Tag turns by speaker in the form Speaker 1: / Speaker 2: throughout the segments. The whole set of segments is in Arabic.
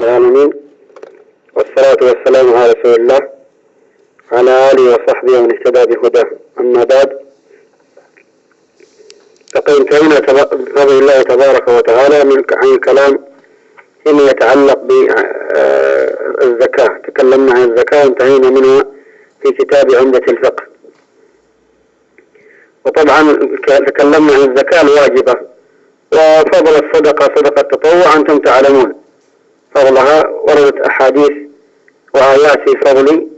Speaker 1: العالمين، والصلاة والسلام على رسول الله وعلى آله وصحبه ومن اهتدى بهداه. أما بعد، فقد انتهينا بفضل الله تبارك وتعالى عن الكلام فيما يتعلق بالزكاة. تكلمنا عن الزكاة وانتهينا منها في كتاب عمدة الفقه. وطبعا تكلمنا عن الزكاة الواجبة وفضل الصدقة صدقة التطوع. أنتم تعلمون فضلها، وردت أحاديث وآيات في فضل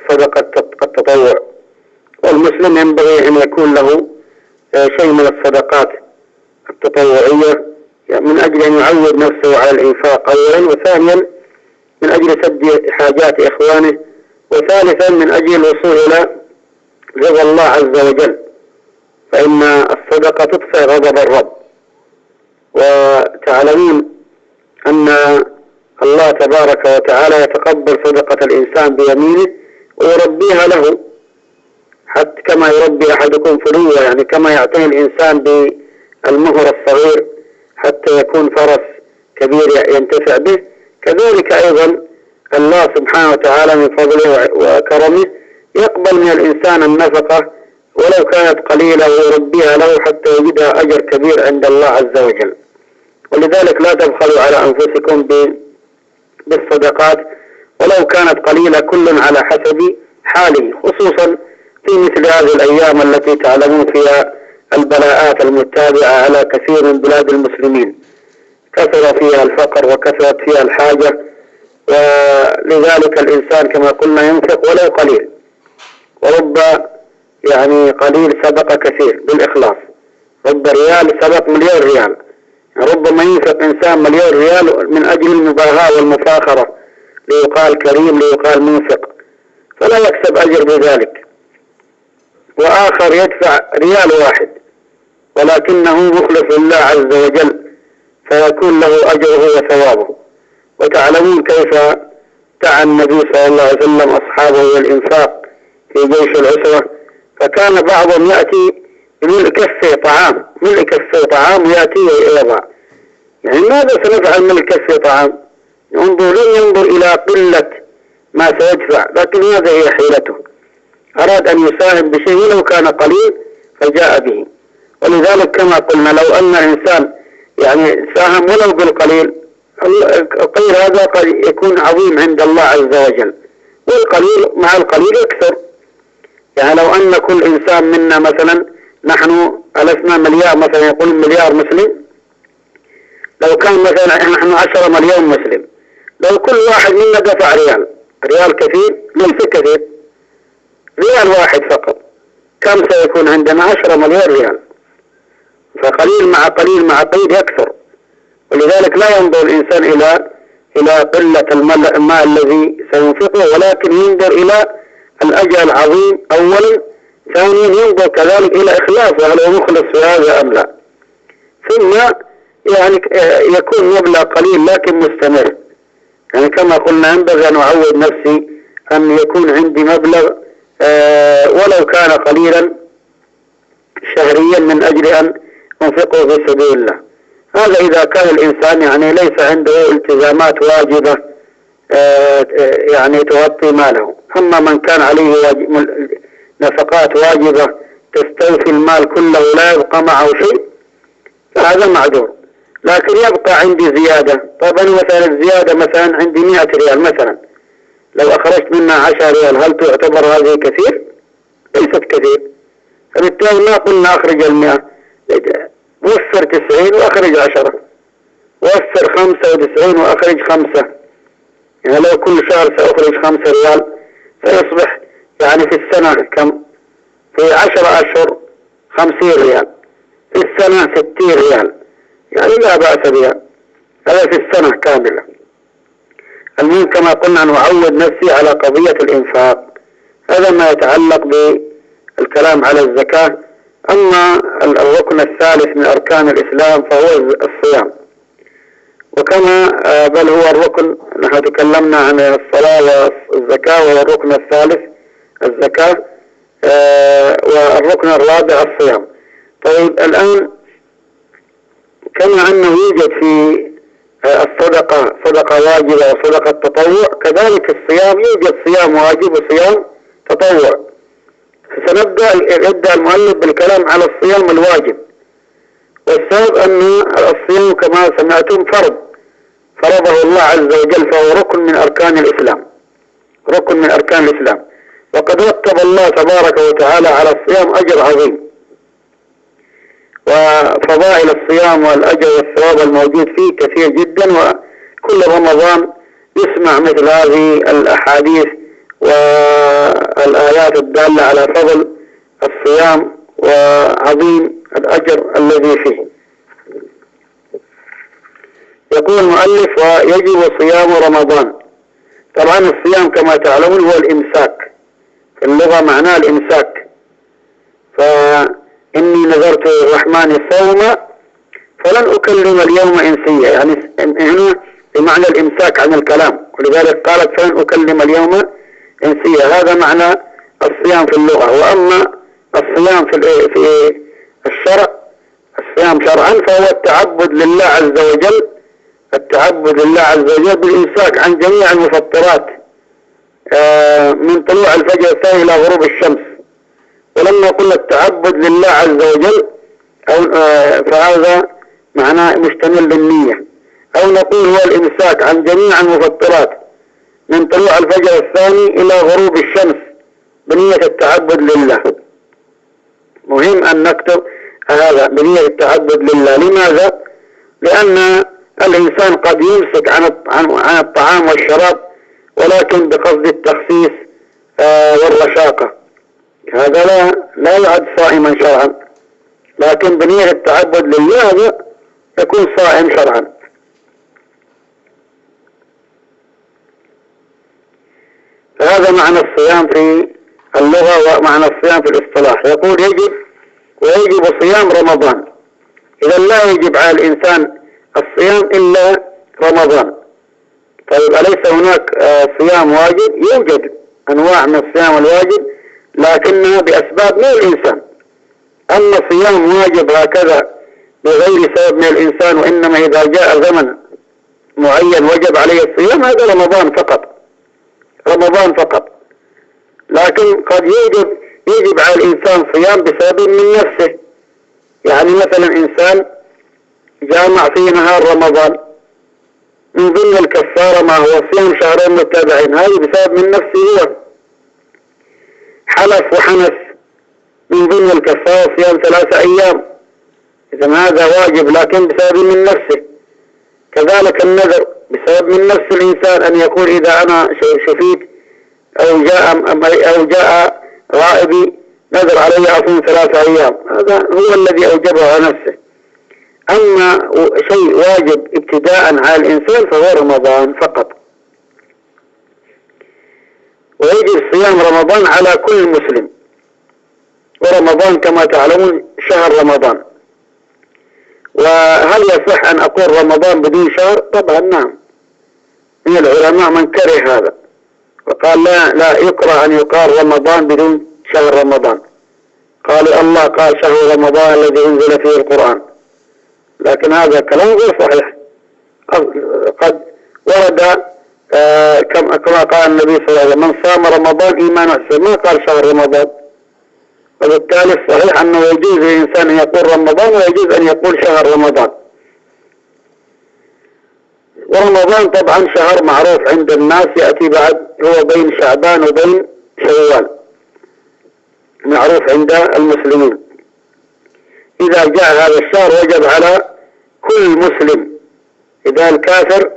Speaker 1: صدقة التطوع، والمسلم ينبغي أن يكون له شيء من الصدقات التطوعية من أجل أن يعود نفسه على الإنفاق أولا، وثانيا من أجل سد حاجات إخوانه، وثالثا من أجل الوصول إلى رضا الله عز وجل، فإن الصدقة تطفئ غضب الرب. وتعلمون أن الله تبارك وتعالى يتقبل صدقة الإنسان بيمينه ويربيها له، حتى كما يربي أحدكم فلوة، يعني كما يعطيه الإنسان بالمهر الصغير حتى يكون فرس كبير ينتفع به، كذلك أيضا الله سبحانه وتعالى من فضله وكرمه يقبل من الإنسان النفقة ولو كانت قليلة ويربيها له حتى يجدها أجر كبير عند الله عز وجل. ولذلك لا تبخلوا على أنفسكم بالصدقات ولو كانت قليلة، كل على حسب حاله، خصوصا في مثل هذه الأيام التي تعلمون فيها البلاءات المتابعة على كثير من بلاد المسلمين، كثر فيها الفقر وكثرت فيها الحاجة، ولذلك الإنسان كما قلنا ينفق ولو قليل، ورب يعني قليل سبق كثير بالإخلاص، رب ريال سبق مليون ريال. ربما ينفق إنسان مليون ريال من أجل المباهاة والمفاخرة، ليقال كريم ليقال منفق، فلا يكسب أجر بذلك. وآخر يدفع ريال واحد ولكنه مخلص لله عز وجل، فيكون له أجره وثوابه. وتعلمون كيف دعا النبي صلى الله عليه وسلم أصحابه بالإنفاق في جيش العسرة، فكان بعضهم يأتي ملء كفه طعام ويأتي ويضع. يعني ماذا سنفعل ملء كفه طعام؟ لن ينظر إلى قلة ما سيدفع، لكن هذه هي حيلته، أراد أن يساهم بشيء ولو كان قليل فجاء به. ولذلك كما قلنا لو أن الإنسان يعني ساهم ولو بالقليل، القليل هذا قد يكون عظيم عند الله عز وجل، والقليل مع القليل يكثر. يعني لو أن كل إنسان منا مثلا، نحن ألسنا مليار مثلا، يقول مليار مسلم، لو كان مثلا نحن 10 مليون مسلم، لو كل واحد منا دفع ريال كثير؟ ليس كثير، ريال واحد فقط، كم سيكون عندنا؟ 10 مليون ريال. فقليل مع قليل يكثر. ولذلك لا ينظر الإنسان إلى قلة المال الذي سينفقه، ولكن ينظر إلى الأجر العظيم أولا، ثانيا ينظر كذلك إلى إخلاصه، هل هو مخلص في هذا أم لا، ثم يعني يكون مبلغ قليل لكن مستمر. يعني كما قلنا ينبغي أن أعود نفسي أن يكون عندي مبلغ ولو كان قليلا شهريا من أجل أن أنفقه في سبيل الله. هذا إذا كان الإنسان يعني ليس عنده التزامات واجبة يعني تغطي ماله. أما من كان عليه نفقات واجبة تستوفي المال كله لا يبقى معه شيء، فهذا معذور. لكن يبقى عندي زيادة، طبعا مثلا الزيادة مثلا عندي 100 ريال مثلا، لو أخرجت منها 10 ريال هل تعتبر هذه كثير؟ ليست كثير. فبالتالي ما قلنا أخرج 100، وفر 90 وأخرج 10، وفر 95 وأخرج 5. يعني لو كل شهر سأخرج 5 ريال فيصبح يعني في السنة كم؟ في 10 أشهر 50 ريال، في السنة 60 ريال، يعني لا بأس بها، هذا في السنة كاملة. المهم كما قلنا أن أعود نفسي على قضية الإنفاق. هذا ما يتعلق بالكلام على الزكاة. أما الركن الثالث من أركان الإسلام فهو الصيام، وكما بل هو الركن، نحن تكلمنا عن الصلاة والزكاة، وهو الركن الثالث الزكاة، والركن الرابع الصيام. طيب الآن كما أنه يوجد في الصدقة صدقة واجبة وصدقة تطوع، كذلك الصيام يوجد صيام واجب وصيام تطوع. يبدأ المؤلف بالكلام على الصيام الواجب، والسبب أن الصيام كما سمعتم فرضه الله عز وجل، فهو ركن من أركان الإسلام، ركن من أركان الإسلام، وقد رتب الله تبارك وتعالى على الصيام أجر عظيم، وفضائل الصيام والأجر والثواب الموجود فيه كثير جدا، وكل رمضان يسمع مثل هذه الأحاديث والآيات الدالة على فضل الصيام وعظيم الأجر الذي فيه. يقول المؤلف: ويجب صيام رمضان. طبعا الصيام كما تعلمون هو الإمساك، في اللغة معناه الإمساك، فإني نذرت الرحمن صوما فلن أكلم اليوم إنسيا، يعني هنا بمعنى الإمساك عن الكلام، ولذلك قالت فلن أكلم اليوم إنسيا، هذا معنى الصيام في اللغة. وأما الصيام في الشرع، الصيام شرعا فهو التعبد لله عز وجل، التعبد لله عز وجل بالإمساك عن جميع المفطرات من طلوع الفجر الثاني إلى غروب الشمس. ولما قلنا التعبد لله عز وجل فهذا معناه مشتمل بالنية، أو نقول هو الإمساك عن جميع المفطرات من طلوع الفجر الثاني إلى غروب الشمس بنية التعبد لله. مهم أن نكتب هذا بنية التعبد لله. لماذا؟ لأن الإنسان قد يمسك عن الطعام والشراب ولكن بقصد التخسيس والرشاقة، هذا لا يعد صائما شرعا، لكن بنية التعبد لله هذا يكون صائم شرعا. فهذا معنى الصيام في اللغة ومعنى الصيام في الاصطلاح. يقول ويجب صيام رمضان. إذا لا يجب على الإنسان الصيام إلا رمضان. طيب أليس هناك صيام واجب؟ يوجد أنواع من الصيام الواجب لكنها بأسباب من الإنسان. أما صيام واجب هكذا بغير سبب من الإنسان، وإنما إذا جاء زمن معين وجب عليه الصيام، هذا رمضان فقط، رمضان فقط. لكن قد يجب على الإنسان صيام بسبب من نفسه، يعني مثلا إنسان جامع في نهار رمضان، من ضمن الكفارة ما هو صيام شهرين متابعين، هذه بسبب من نفسه هو. حلف وحنث، من ضمن الكفارة صيام 3 أيام، إذا هذا واجب لكن بسبب من نفسه. كذلك النذر بسبب من نفس الإنسان، أن يقول إذا أنا شفيت أو جاء غائبي نذر علي أصوم 3 أيام، هذا هو الذي أوجبه على نفسه. أما شيء واجب ابتداء على الإنسان فهو رمضان فقط. ويجب صيام رمضان على كل مسلم، ورمضان كما تعلمون شهر رمضان. وهل يصح أن أقول رمضان بدون شهر؟ طبعا نعم، من العلماء من كره هذا وقال لا يكره أن يقال رمضان بدون شهر رمضان. قال الله قال شهر رمضان الذي أنزل فيه القرآن، لكن هذا كلام غير صحيح. قد ورد كما قال النبي صلى الله عليه وسلم: من صام رمضان إيمانا واحتسابا، ما قال شهر رمضان. وبالتالي الصحيح أنه يجوز للإنسان أن يقول رمضان ويجوز أن يقول شهر رمضان. ورمضان طبعا شهر معروف عند الناس، يأتي بعد، هو بين شعبان وبين شوال، معروف عند المسلمين. إذا جاء هذا الشهر وجب على كل مسلم. إذا الكافر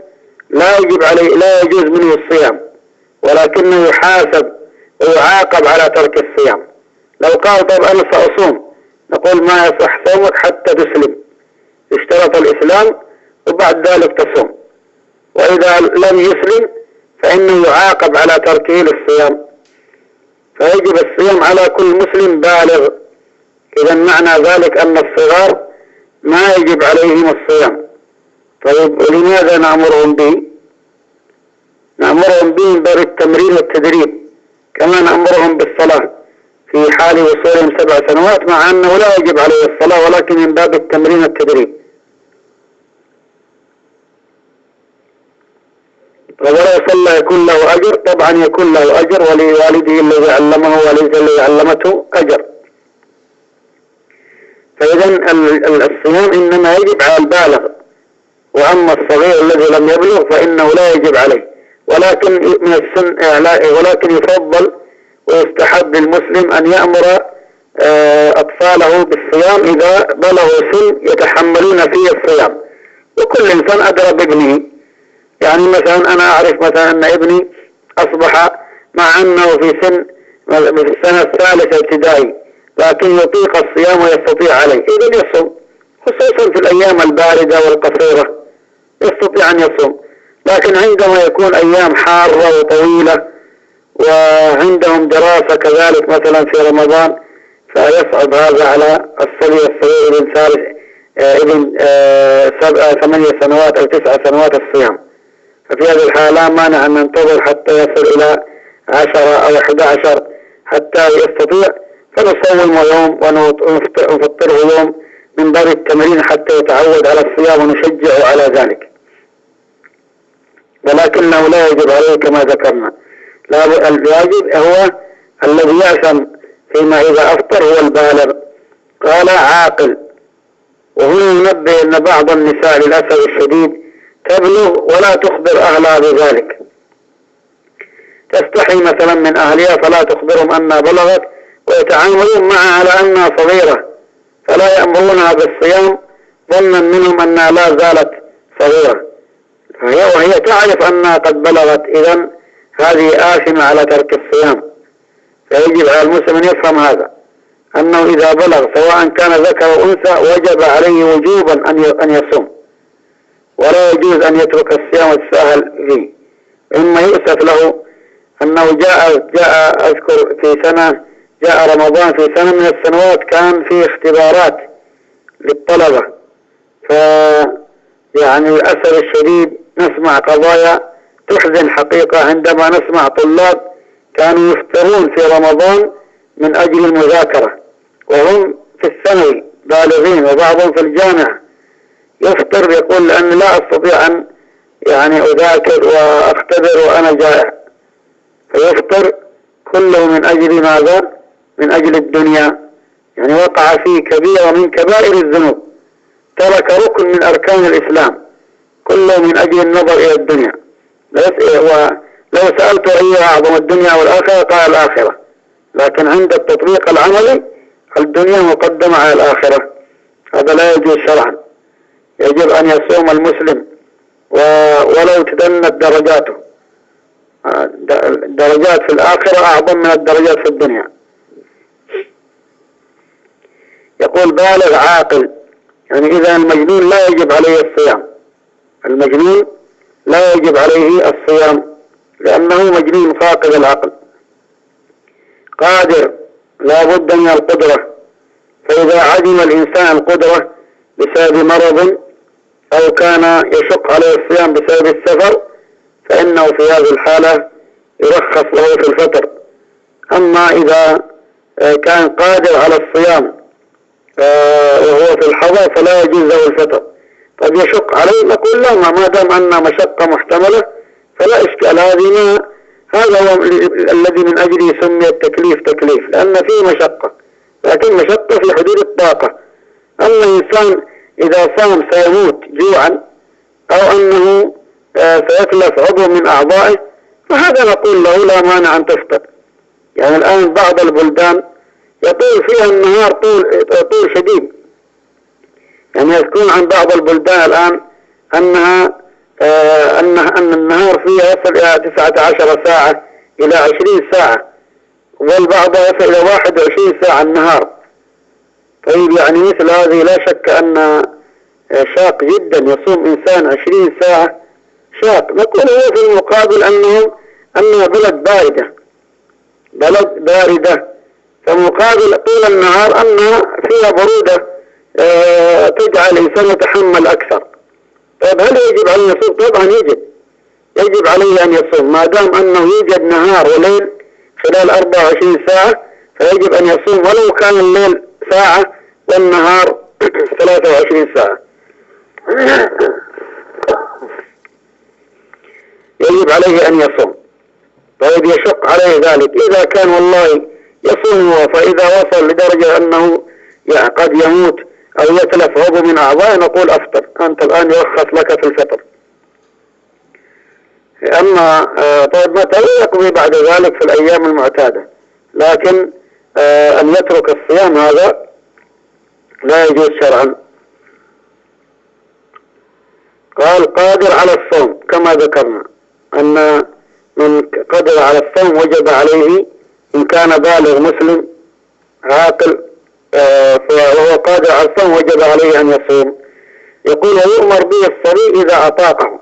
Speaker 1: لا يجب عليه، لا يجوز منه الصيام، ولكنه يحاسب ويعاقب على ترك الصيام. لو قال طب أنا سأصوم، نقول ما يصح صومك حتى تسلم، اشترط الإسلام وبعد ذلك تصوم. وإذا لم يسلم فإنه يعاقب على تركه للصيام. فيجب الصيام على كل مسلم بالغ. إذا معنى ذلك أن الصغار ما يجب عليهم الصيام. طيب لماذا نأمرهم به؟ نأمرهم به من باب التمرين والتدريب، كما نأمرهم بالصلاة في حال وصولهم 7 سنوات، مع أنه لا يجب عليه الصلاة، ولكن من باب التمرين والتدريب. ولو صلى يكون له أجر، طبعا يكون له أجر، ولوالده الذي علمه والده الذي علمته أجر. فإذا الصيام إنما يجب على البالغ، وأما الصغير الذي لم يبلغ فإنه لا يجب عليه، ولكن من السن ولكن يفضل ويستحب للمسلم أن يأمر أطفاله بالصيام إذا بلغوا سن يتحملون فيه الصيام، وكل إنسان أدرى بابنه. يعني مثلا أنا أعرف مثلا أن ابني أصبح مع أنه في السنة الثالثة ابتدائي لكن يطيق الصيام ويستطيع عليه، إذن يصوم، خصوصا في الأيام الباردة والقصيرة يستطيع أن يصوم. لكن عندما يكون أيام حارة وطويلة وعندهم دراسة كذلك مثلا في رمضان فيصعب هذا على الصبي الصغير ابن 8 سنوات أو 9 سنوات الصيام. ففي هذه الحالة لا مانع أن ننتظر حتى يصل إلى 10 أو 11 حتى يستطيع، فنصوم يوم ونفطره يوم من باب التمرين حتى يتعود على الصيام ونشجعه على ذلك، ولكنه لا يجب عليه كما ذكرنا. الواجب هو الذي يأثم فيما إذا أفطر هو البالغ. قال عاقل. وهنا ينبه أن بعض النساء للأسف الشديد تبلغ ولا تخبر أهلها بذلك، تستحي مثلا من أهلها فلا تخبرهم أنها بلغت، ويتعاملون معها على أنها صغيرة فلا يأمرونها بالصيام ظنا منهم أنها لا زالت صغيرة، وهي تعرف أنها قد بلغت، إذن هذه آثمة على ترك الصيام. فيجب على المسلم أن يفهم هذا، أنه إذا بلغ سواء كان ذكر أو أنثى وجب عليه وجوبا أن يصوم، ولا يجوز أن يترك الصيام ويتساهل فيه. إما يؤسف له أنه جاء أذكر في سنة جاء رمضان في سنة من السنوات كان في اختبارات للطلبة، يعني للأسف الشديد نسمع قضايا تحزن حقيقة عندما نسمع طلاب كانوا يفطرون في رمضان من أجل المذاكرة وهم في الثانوي بالغين، وبعضهم في الجامعة يفطر يقول لأن لا أستطيع أن يعني أذاكر وأختبر وأنا جائع، فيفطر كله من أجل ماذا؟ من أجل الدنيا. يعني وقع فيه كبيرة من كبائر الذنوب، ترك ركن من أركان الإسلام كله من أجل النظر إلى الدنيا. ولو سألت أي أعظم الدنيا والآخرة قال الآخرة، لكن عند التطبيق العملي الدنيا مقدمة على الآخرة، هذا لا يجوز شرعا. يجب أن يصوم المسلم ولو تدنت درجاته، الدرجات في الآخرة أعظم من الدرجات في الدنيا. يقول بالغ عاقل، يعني إذا المجنون لا يجب عليه الصيام، المجنون لا يجب عليه الصيام لأنه مجنون فاقد العقل. قادر لا بد من القدرة، فإذا عدم الإنسان القدرة بسبب مرض أو كان يشق عليه الصيام بسبب السفر فإنه في هذه الحالة يرخص له في الفطر. أما إذا كان قادر على الصيام وهو في الحضر فلا يجوز له الفطر. طب يشق عليه نقول له ما دام أن مشقة محتملة فلا إشكال، هذا هو الذي من أجله سمي التكليف تكليف، لأن فيه مشقة، لكن مشقة في حدود الطاقة. أما الإنسان إذا صام سيموت جوعا أو أنه سيتلف عضو من أعضائه فهذا نقول له لا مانع أن تفطر. يعني الآن بعض البلدان يطول فيها النهار طول شديد، يعني يكون عن بعض البلدان الآن أن النهار فيها يصل إلى 19 ساعة إلى 20 ساعة، والبعض يصل إلى 21 ساعة النهار. طيب يعني مثل هذه لا شك أن شاق جدا، يصوم إنسان 20 ساعة شاق. نقول هو في المقابل أنها بلد باردة، فمقابل طول النهار أنها فيها برودة تجعل الإنسان يتحمل أكثر. طيب هل يجب عليه يصوم؟ طبعا يجب عليه أن يصوم ما دام أنه يوجد نهار وليل خلال 24 ساعة، فيجب أن يصوم ولو كان الليل ساعة والنهار 23 ساعة. يجب عليه أن يصوم. طيب يشق عليه ذلك إذا كان والله يصوم، فإذا وصل لدرجة أنه قد يموت أو يتلف عضو من أعضائه نقول أفطر، أنت الآن يرخص لك في الفطر. أما طيب متى يقضي بعد ذلك في الأيام المعتادة، لكن أن يترك الصيام هذا لا يجوز شرعا. قال قادر على الصوم، كما ذكرنا أن من قدر على الصوم وجب عليه إن كان بالغ مسلم عاقل وهو قادر على الصوم وجب عليه أن يصوم. يقول ويؤمر به الصبي إذا أطاقه،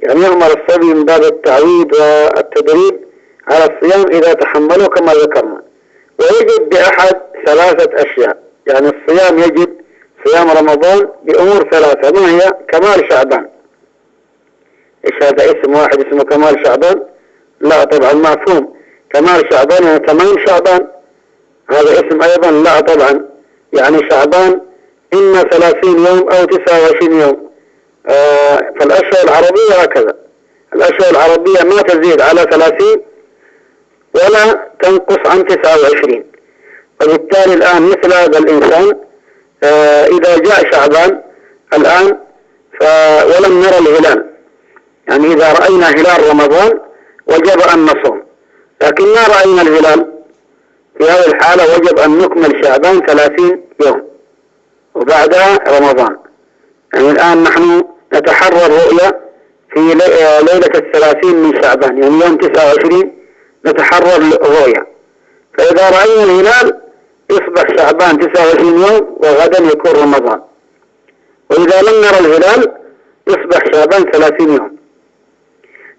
Speaker 1: يعني يؤمر الصبي من باب التعويد والتدريب على الصيام إذا تحمله كما ذكرنا. ويجب بأحد 3 أشياء، يعني الصيام يجب صيام رمضان بأمور 3، ما هي؟ كمال شعبان. إيش هذا اسم واحد اسمه كمال شعبان؟ لا طبعا مفهوم. كمال شعبان يعني تمام شعبان، هذا اسم أيضا؟ لا طبعا، يعني شعبان إما 30 يوم أو 29 يوم. فالأشهر العربية هكذا، الأشهر العربية ما تزيد على 30 ولا تنقص عن 29. وبالتالي الآن مثل هذا الإنسان إذا جاء شعبان الآن ولم نرى الهلال، يعني إذا رأينا هلال رمضان وجب أن نصوم، لكن ما رأينا الهلال، في هذه الحالة وجب أن نكمل شعبان 30 يوم وبعدها رمضان. يعني الآن نحن نتحرى الرؤية في ليلة 30 من شعبان، يعني يوم 29 نتحرى الرؤية، فإذا رأينا الهلال يصبح شعبان 29 يوم وغدا يكون رمضان، وإذا لم نرى الهلال يصبح شعبان 30 يوم.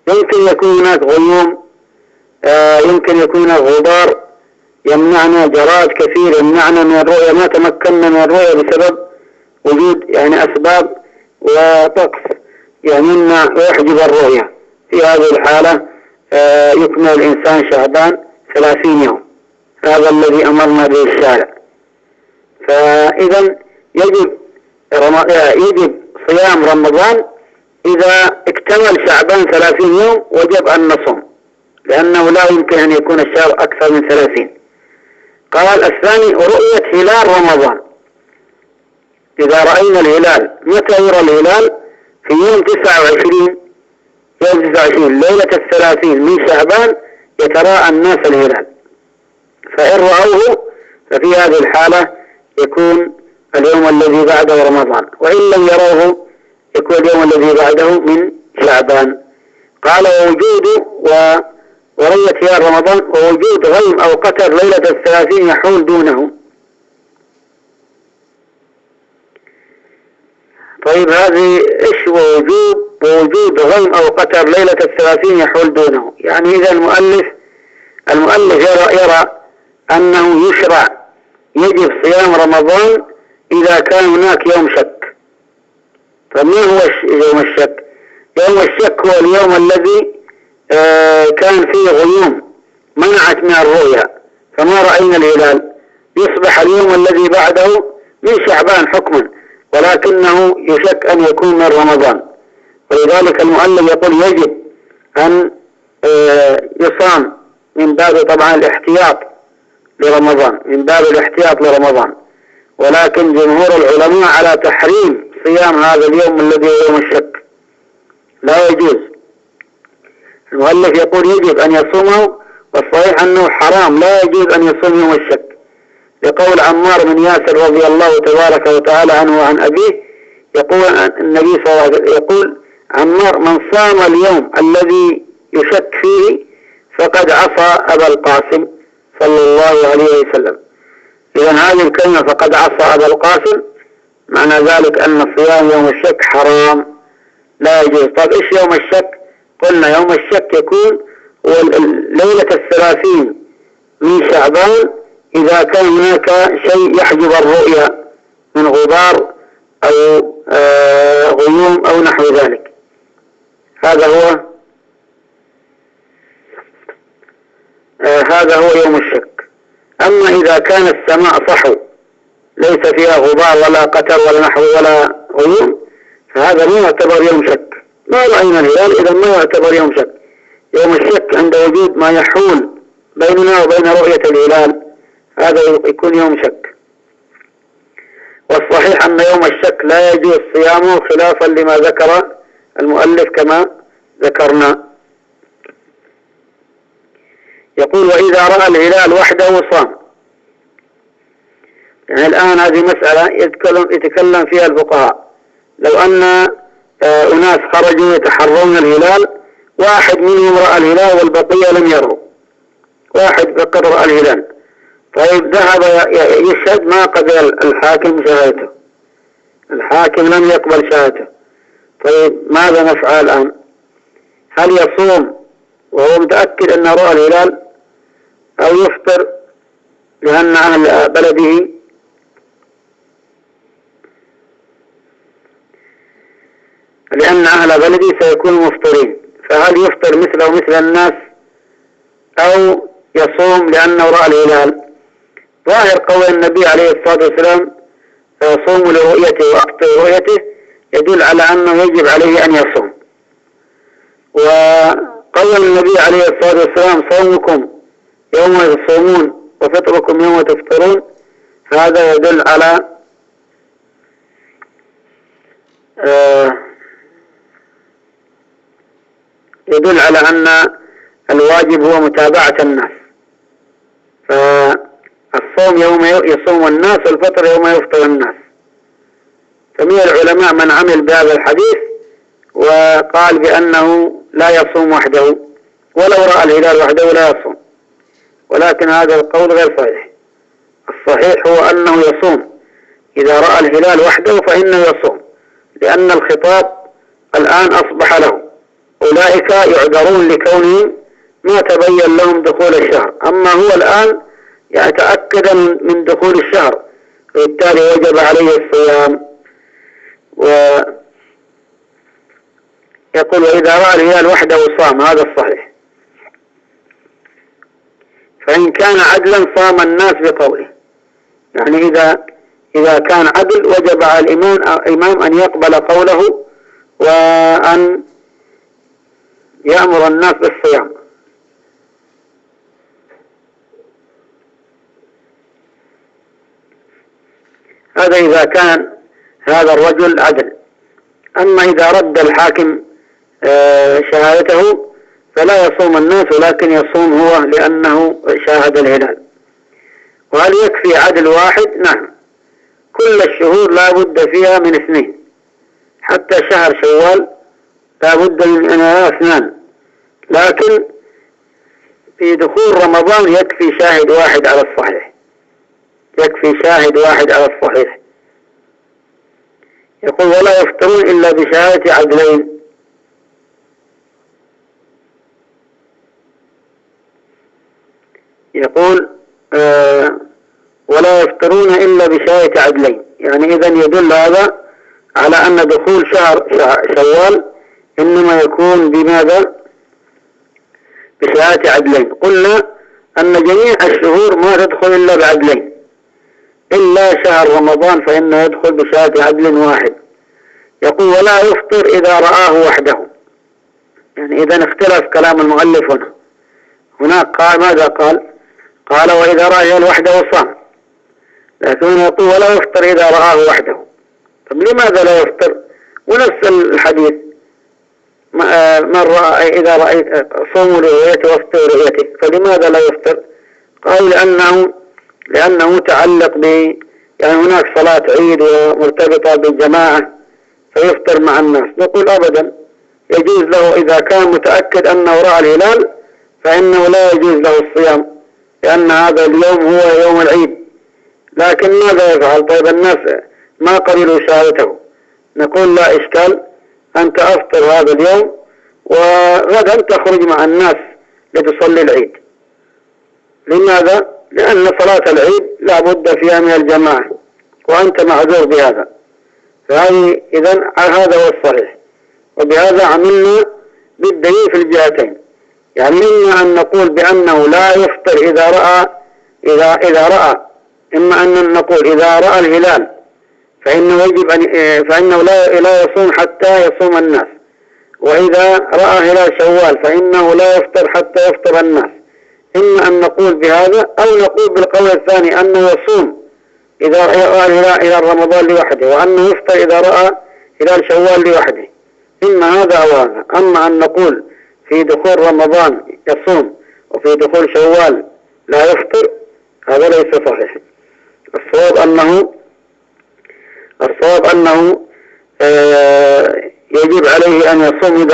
Speaker 1: يمكن يكون هناك غيوم، يمكن يكون هناك غبار يمنعنا، جراد كثير يمنعنا من الرؤية، ما تمكننا من الرؤية بسبب وجود يعني أسباب وطقس يمنع ويحجب الرؤية. في هذه الحالة يكمل الإنسان شعبان 30 يوم، هذا الذي أمرنا به الشارع. فإذا يجب صيام رمضان إذا اكتمل شعبان 30 يوم وجب أن نصوم، لأنه لا يمكن أن يكون الشهر أكثر من 30. قال الثاني رؤية هلال رمضان، إذا رأينا الهلال. متى يرى الهلال؟ في يوم 29 ليلة 30 من شعبان يتراءى الناس الهلال، فإن رأوه ففي هذه الحالة يكون اليوم الذي بعده رمضان، وإن لم يروه يكون اليوم الذي بعده من شعبان. قال ووجود ورؤية هلال رمضان ووجود غيم أو قتر ليلة 30 يحول دونه. طيب هذه إيش ووجود غيم أو قتر ليلة 30 يحول دونه؟ يعني إذا المؤلف يرى أنه يشرع يجب صيام رمضان إذا كان هناك يوم شك. فما هو يوم الشك؟ يوم الشك هو اليوم الذي كان فيه غيوم منعت من الرؤيا فما رأينا الهلال، يصبح اليوم الذي بعده من شعبان حكما، ولكنه يشك أن يكون من رمضان. ولذلك المؤلف يقول يجب أن يصام من باب طبعا الاحتياط لرمضان، من باب الاحتياط لرمضان، ولكن جمهور العلماء على تحريم صيام هذا اليوم الذي هو يوم الشك، لا يجوز. المؤلف يقول يجب أن يصومه، والصحيح أنه حرام لا يجوز أن يصوم يوم الشك، لقول عمار بن ياسر رضي الله تبارك وتعالى عنه وعن أبيه، يقول النبي صلى الله عليه وسلم يقول عمار من صام اليوم الذي يشك فيه فقد عصى أبا القاسم صلى الله عليه وسلم. إذن هذه الكلمة فقد عصى أبا القاسم معنى ذلك أن صيام يوم الشك حرام لا يجوز. طيب إيش يوم الشك؟ قلنا يوم الشك يكون هو ليلة 30 من شعبان إذا كان هناك شيء يحجب الرؤيا من غبار أو غيوم أو نحو ذلك، هذا هو يوم الشك. أما إذا كان السماء صحو ليس فيها غبار ولا قتر ولا نحو ولا غيوم فهذا لا يعتبر يوم شك، ما رأينا الهلال إذا ما يعتبر يوم شك. يوم الشك عند وجود ما يحول بيننا وبين رؤية الهلال هذا يكون يوم شك. والصحيح أن يوم الشك لا يجوز صيامه خلافا لما ذكر المؤلف كما ذكرنا. يقول وإذا رأى الهلال وحده صام. يعني الآن هذه مسألة يتكلم فيها الفقهاء. لو أن أناس خرجوا يتحرون الهلال، واحد منهم رأى الهلال والبقية لم يروا، واحد فقط رأى الهلال، طيب ذهب يشهد ما قبل الحاكم شهادته، الحاكم لم يقبل شهادته، طيب ماذا نفعل الآن؟ هل يصوم وهو متأكد أن رأى الهلال أو يفطر لأن أهل بلده؟ لأن أهل بلده سيكونوا مفطرين، فهل يفطر مثله مثل الناس أو يصوم لأنه رأى الهلال؟ ظاهر قول النبي عليه الصلاة والسلام صوم لرؤيته وأفطر لرؤيته يدل على أنه يجب عليه أن يصوم. وقول النبي عليه الصلاة والسلام صومكم يوم تصومون وفطركم يوم تفطرون هذا يدل على أن الواجب هو متابعة الناس، فالصوم يوم يصوم الناس والفطر يوم يفطر الناس. فمن العلماء من عمل بهذا الحديث وقال بأنه لا يصوم وحده، ولو رأى الهلال وحده لا يصوم، ولكن هذا القول غير صحيح. الصحيح هو أنه يصوم، إذا رأى الهلال وحده فإنه يصوم، لأن الخطاب الآن أصبح له، أولئك يعذرون لكونهم ما تبين لهم دخول الشهر، أما هو الآن يتأكد من دخول الشهر، وبالتالي وجب عليه الصيام. ويقول وإذا رأى الهلال وحده صام، هذا الصحيح. فإن كان عدلا صام الناس بقوله، يعني إذا كان عدل وجب على الإمام أن يقبل قوله وأن يأمر الناس بالصيام. هذا إذا كان هذا الرجل عدل. أما إذا رد الحاكم شهادته فلا يصوم الناس ولكن يصوم هو لأنه شاهد الهلال. وهل يكفي عدل واحد؟ نعم، كل الشهور لا بد فيها من 2، حتى شهر شوال لا بد من 2، لكن في دخول رمضان يكفي شاهد واحد على الصحيح، يكفي شاهد واحد على الصحيح. يقول ولا يفطرون إلا بشهادة عدلين. يقول ولا يفطرون إلا بشهادة عدلين، يعني إذن يدل هذا على أن دخول شهر شوال إنما يكون بماذا؟ بشهادة عدلين. قلنا أن جميع الشهور ما تدخل إلا بعدلين، إلا شهر رمضان فإنه يدخل بشهادة عدل واحد. يقول ولا يفطر إذا رآه وحده، يعني إذا اختلف كلام المؤلف هنا. هناك قال ماذا قال وإذا رأى وحده صام، لكن يقول ولا يفطر إذا رآه وحده. طب لماذا لا يفطر؟ ونفس الحديث من رأى إذا رأيت صوموا لرؤيته وافطروا لرؤيته، فلماذا لا يفطر؟ قال لأنه متعلق يعني هناك صلاة عيد ومرتبطة بالجماعة فيفطر مع الناس. نقول أبدا، يجوز له إذا كان متأكد أنه رأى الهلال فإنه لا يجوز له الصيام، لأن هذا اليوم هو يوم العيد. لكن ماذا يفعل؟ طيب الناس ما قبلوا شهادته، نقول لا إشكال، أنت أفطر هذا اليوم وغدا تخرج مع الناس لتصلي العيد. لماذا؟ لأن صلاة العيد لا بد فيها من الجماعة وأنت معذور بهذا. فهذه إذن هذا هو الصحيح، وبهذا عملنا بالدليل في الجهتين. يعني إما أن نقول بأنه لا يفطر إذا رأى إما أن نقول إذا رأى الهلال فإنه لا يصوم حتى يصوم الناس، وإذا رأى هلال شوال فإنه لا يفطر حتى يفطر الناس. إما أن نقول بهذا أو نقول بالقول الثاني أنه يصوم إذا رأى هلال رمضان لوحده، وأنه يفطر إذا رأى هلال شوال لوحده. إما هذا أو هذا. أما أن نقول في دخول رمضان يصوم وفي دخول شوال لا يفطر، هذا ليس صحيح. الصواب أنه يجب عليه أن يصوم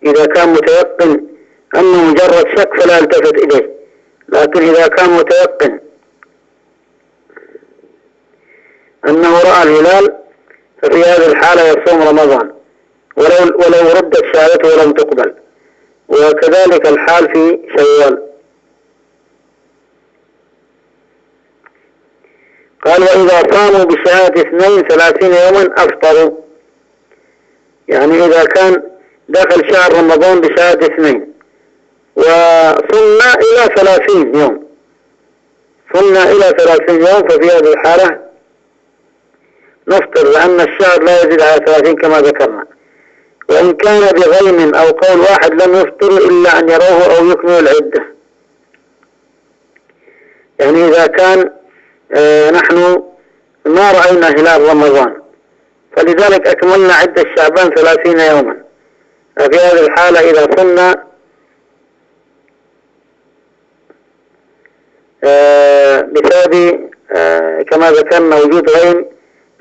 Speaker 1: إذا كان متيقن أنه مجرد شك فلا يلتفت إليه، لكن إذا كان متيقن أنه رأى الهلال ففي هذه الحالة يصوم رمضان ولو ردت شهادته ولم تقبل، وكذلك الحال في شوال. قال وإذا صاموا بشهادة 32 يوما أفطروا، يعني إذا كان دخل شهر رمضان بشهادة 2 وصلنا إلى 30 يوم، ففي هذه الحالة نفطر، لأن الشهر لا يزيد على 30 كما ذكرنا. وإن كان بغيم أو قول واحد لم يفطروا إلا أن يروه أو يكملوا العدة. يعني إذا كان نحن ما رأينا هلال رمضان فلذلك أكملنا عدة شعبان 30 يوما، في هذه الحالة إذا صمنا بسبب كما ذكرنا وجود غيم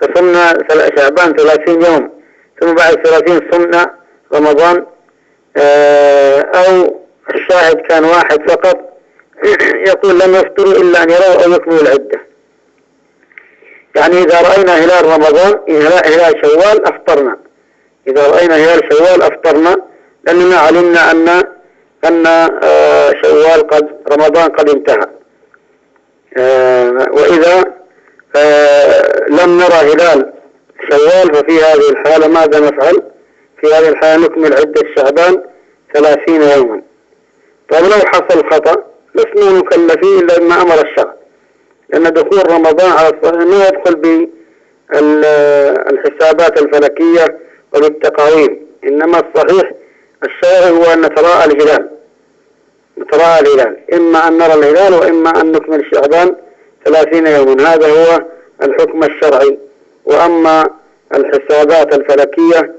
Speaker 1: فصمنا شعبان 30 يوم، ثم بعد 30 صمنا رمضان، أو الشاهد كان واحد فقط يقول لم يفطروا إلا أن يروا أو يكملوا العدة. يعني إذا رأينا هلال رمضان هلال شوال أفطرنا، إذا رأينا هلال شوال أفطرنا، لأننا علمنا أن شوال رمضان قد انتهى. وإذا لم نرى هلال شوال ففي هذه الحالة ماذا نفعل؟ في هذه الحالة نكمل عدة شعبان 30 يوما. طيب لو حصل خطأ لسنا مكلفين إلا بما أمر الشرع، لأن دخول رمضان على الصحيح ما يدخل بالحسابات الفلكية وبالتقاويم، إنما الصحيح الشرعي هو أن نتراءى الهلال، إما أن نرى الهلال وإما أن نكمل شعبان 30 يوما، هذا هو الحكم الشرعي. وأما الحسابات الفلكية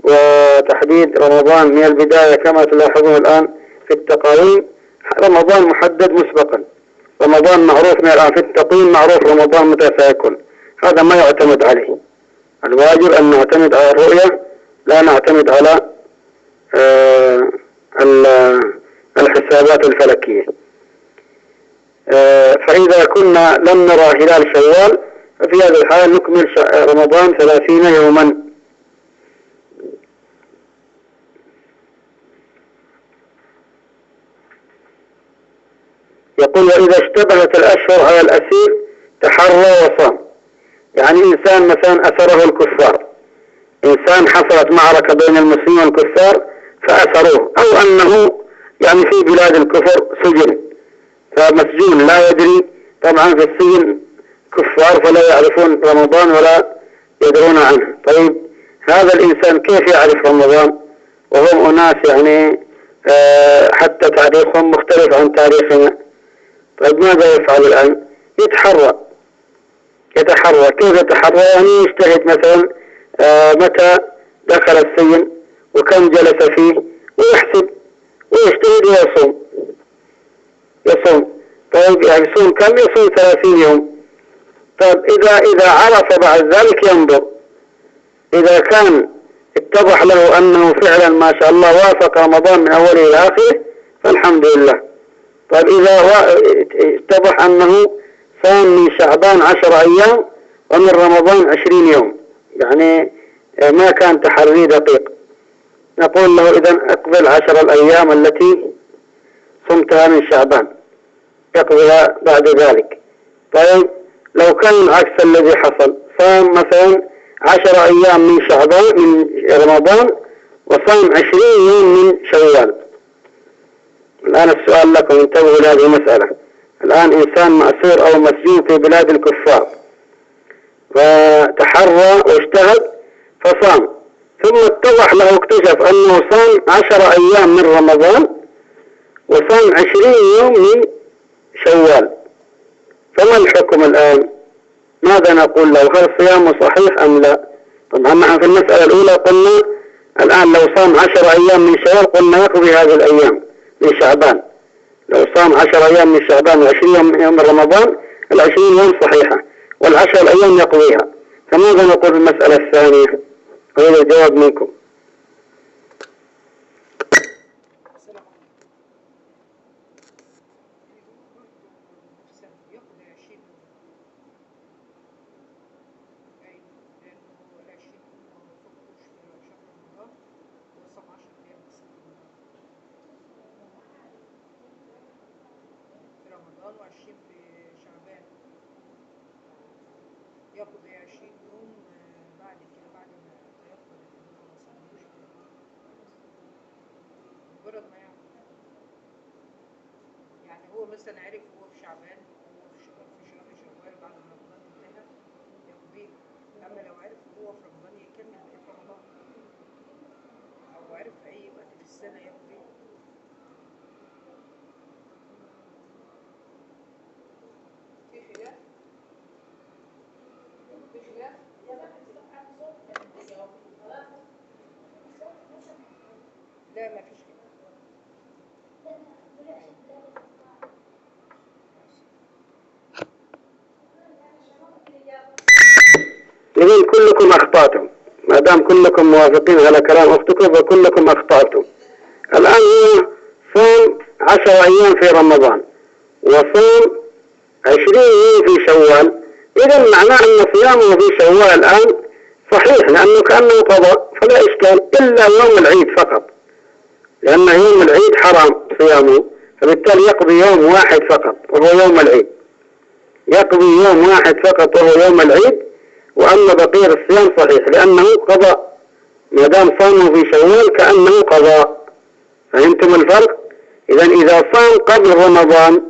Speaker 1: وتحديد رمضان من البداية كما تلاحظون الآن في التقاويم، رمضان محدد مسبقا، رمضان معروف من الآن في التقويم، معروف رمضان متى سيكون، هذا ما يعتمد عليه. الواجب أن نعتمد على الرؤية، لا نعتمد على الحسابات الفلكية. فإذا كنا لم نرى هلال شوال ففي هذه الحالة نكمل رمضان 30 يوما. يقول وإذا اشتبهت الأشهر على الأسير تحرى وصام. يعني إنسان مثلا أسره الكفار، إنسان حصلت معركة بين المسلمين والكفار فأسروه، أو أنه يعني في بلاد الكفر سجن فمسجون لا يدري، طبعا في السجن كفار فلا يعرفون رمضان ولا يدرون عنه. طيب هذا الإنسان كيف يعرف رمضان وهم أناس يعني حتى تاريخهم مختلف عن تاريخنا؟ طيب ماذا يفعل الآن؟ يتحرى. كيف يتحرى؟ يعني يجتهد مثلا متى دخل السجن وكم جلس فيه ويحسب ويجتهد ويصوم. طيب يعني يصوم كم؟ يصوم 30 يوم. طيب إذا عرف بعد ذلك ينظر، إذا كان اتضح له أنه فعلا ما شاء الله وافق رمضان من أوله إلى آخره فالحمد لله. طيب إذا اتضح أنه صام من شعبان 10 أيام ومن رمضان 20 يوم، يعني ما كان تحري دقيق، نقول له إذن اقبل 10 الأيام التي صمتها من شعبان، يقضيها بعد ذلك. طيب لو كان العكس الذي حصل، صام مثلا 10 أيام من شعبان من رمضان وصام 20 يوم من شوال. الآن السؤال لكم، انتبهوا لهذه المسألة. الآن إنسان مأسور أو مسجون في بلاد الكفار وتحرى واجتهد فصام ثم اتضح له اكتشف أنه صام 10 أيام من رمضان وصام 20 يوم من شوال، فما الحكم الآن؟ ماذا نقول له؟ هل صيامه صحيح أم لا؟ طبعا نحن في المسألة الأولى قلنا الآن لو صام 10 أيام من شوال قلنا يقضي هذه الأيام من شعبان. لو صام 10 أيام من شعبان و20 يوم من رمضان، 20 يوم صحيحة وال10 الأيام يقضيها. فماذا نقول في المسألة الثانية؟ أريد الجواب منكم.
Speaker 2: مثلا عرف هو في شعبان في شهر شوال بعد ما رمضان انتهى يقضيه، اما لو عرف هو في رمضان يكمل بقية رمضان، او عرف في اي وقت في السنة يقضيه. في خلاف؟ في خلاف؟ لا ما فيش خلاف.
Speaker 1: إذن كلكم أخطأتم، ما دام كلكم موافقين على كلام أختكم فكلكم أخطأتم. الآن هو صام 10 أيام في رمضان وصام 20 يوم في شوال، إذن معناه أن صيامه في شوال الآن صحيح لأنه كأنه قضاء فلا إشكال، إلا يوم العيد فقط، لأن يوم العيد حرام صيامه، فبالتالي يقضي يوم واحد فقط وهو يوم العيد، يقضي يوم واحد فقط وهو يوم العيد، وأما بقية الصيام صحيح لأنه قضاء، ما دام صامه في شوال كأنه قضاء. فهمتم الفرق؟ إذا صام قبل رمضان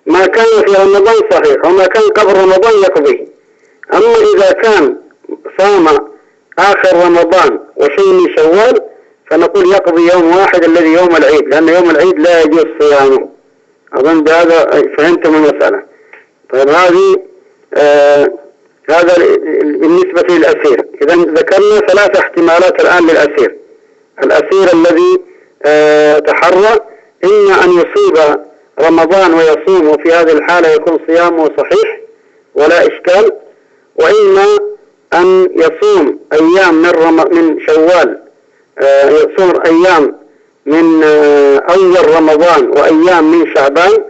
Speaker 1: ما كان في رمضان صحيح، وما كان قبل رمضان يقضيه. أما إذا كان صام آخر رمضان وشيء من شوال فنقول يقضي يوم واحد الذي يوم العيد، لأن يوم العيد لا يجوز صيامه. أظن بهذا فهمتم المسألة. طيب هذا بالنسبة للأسير. إذا ذكرنا 3 احتمالات الآن للأسير. الأسير الذي تحرى إما أن يصيب رمضان ويصوم، وفي هذه الحالة يكون صيامه صحيح ولا إشكال، وإما أن يصوم أيام من شوال، يصوم أيام من أول رمضان وأيام من شعبان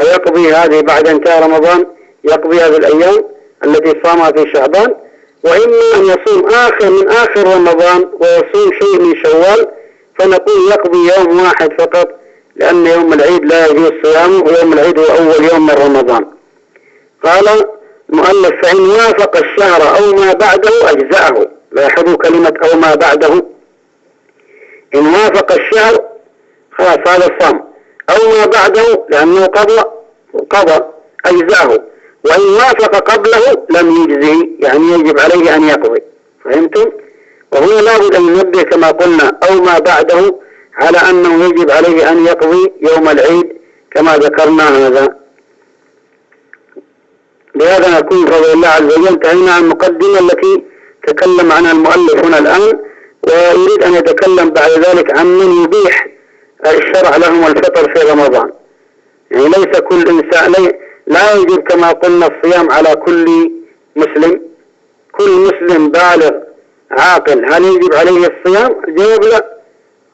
Speaker 1: فيقضي هذه بعد انتهاء رمضان، يقضي هذه الأيام التي صامها في شعبان، وإما أن يصوم من آخر رمضان ويصوم شيء من شوال فنقول يقضي يوم واحد فقط، لأن يوم العيد لا يجوز صيامه، ويوم العيد هو أول يوم من رمضان. قال المؤلف فإن وافق الشهر أو ما بعده أجزأه. لاحظوا كلمة أو ما بعده، إن وافق الشهر خلاص هذا صام، أو ما بعده لأنه قضى أجزأه، وإن وافق قبله لم يجزي، يعني يجب عليه أن يقضي. فهمتم؟ وهنا لابد أن ننبه كما قلنا أو ما بعده على أنه يجب عليه أن يقضي يوم العيد كما ذكرنا هذا. بهذا نكون بفضل الله عز وجل انتهينا عن المقدمة التي تكلم عنها المؤلف هنا الآن، ويريد أن يتكلم بعد ذلك عن من يبيح الشرع لهم الفطر في رمضان. يعني ليس كل إنسان، لا يجب كما قلنا الصيام على كل مسلم. كل مسلم بالغ عاقل هل يجب عليه الصيام؟ الجواب لا.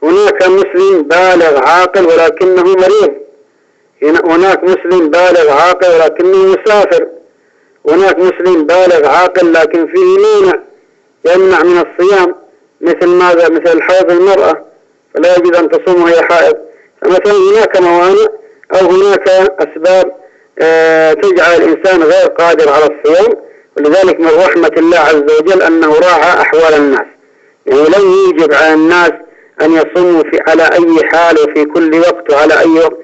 Speaker 1: هناك مسلم بالغ عاقل ولكنه مريض، هناك مسلم بالغ عاقل ولكنه مسافر، هناك مسلم بالغ عاقل لكن فيه مانع يمنع من الصيام، مثل ماذا؟ مثل حيض المرأة فلا يجب أن تصوم وهي حائض. فمثلا هناك موانع أو هناك أسباب تجعل الإنسان غير قادر على الصيام، ولذلك من رحمة الله عز وجل أنه راعى أحوال الناس، يعني لن يجب على الناس أن يصوموا على أي حال وفي كل وقت وعلى أي وقت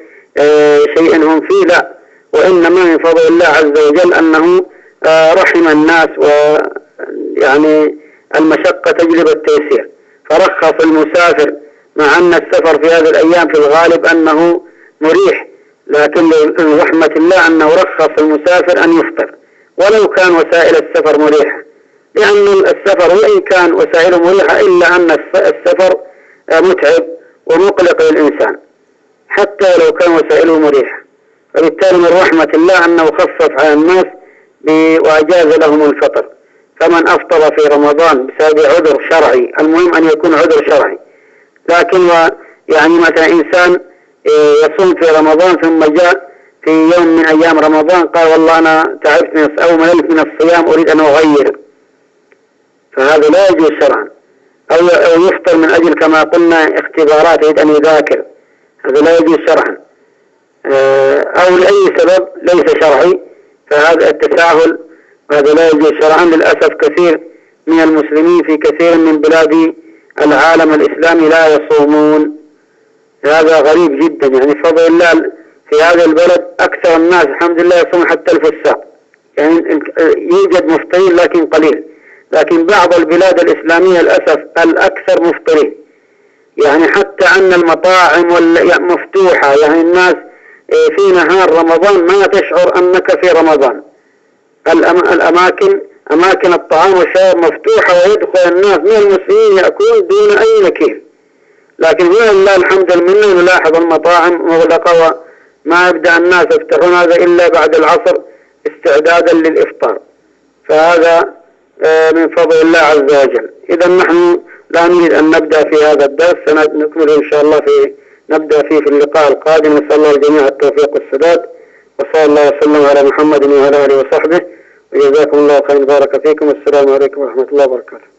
Speaker 1: شيء هم فيه، لا، وإنما من فضل الله عز وجل أنه رحم الناس، ويعني المشقة تجلب التيسير. فرخص المسافر، مع أن السفر في هذه الأيام في الغالب أنه مريح، لكن من رحمة الله أنه رخص المسافر أن يفطر ولو كان وسائل السفر مريحة، لأن السفر وإن كان وسائله مريحة إلا أن السفر متعب ومقلق للإنسان حتى لو كان وسائله مريحة. فبالتالي من رحمة الله أنه خفف على الناس وأجاز لهم الفطر. فمن أفطر في رمضان بسبب عذر شرعي، المهم أن يكون عذر شرعي، لكن يعني مثلا إنسان يصوم في رمضان ثم جاء في يوم من أيام رمضان قال والله أنا تعبت أو مللت من الصيام أريد أن أغير، فهذا لا يجوز شرعا. أو يفطر من أجل كما قلنا اختبارات يريد أن يذاكر، هذا لا يجوز شرعا. أو لأي سبب ليس شرعي، فهذا التساهل هذا لا يجوز شرعا. للأسف كثير من المسلمين في كثير من بلاد العالم الإسلامي لا يصومون، هذا غريب جدا. يعني فضل الله في هذا البلد أكثر الناس الحمد لله يصومون حتى الفساق، يعني يوجد مفطرين لكن قليل، لكن بعض البلاد الإسلامية للأسف الأكثر مفطرين، يعني حتى أن المطاعم مفتوحة، يعني الناس في نهار رمضان ما تشعر أنك في رمضان. أماكن الطعام والشراب مفتوحة ويدخل الناس من المسلمين يأكلون دون أي نكير، لكن هنا لله الحمد لله نلاحظ المطاعم مغلقة وما يبدأ الناس يفتحون هذا إلا بعد العصر استعدادا للإفطار، فهذا من فضل الله عز وجل. إذا نحن لا نريد أن نبدأ في هذا الدرس، سنكمل إن شاء الله نبدأ فيه في اللقاء القادم. نسأل الله الجميع التوفيق والسداد، وصلى الله وسلم على محمد وعلى آله وصحبه، وجزاكم الله خيرا، بارك فيكم، والسلام عليكم ورحمة الله وبركاته.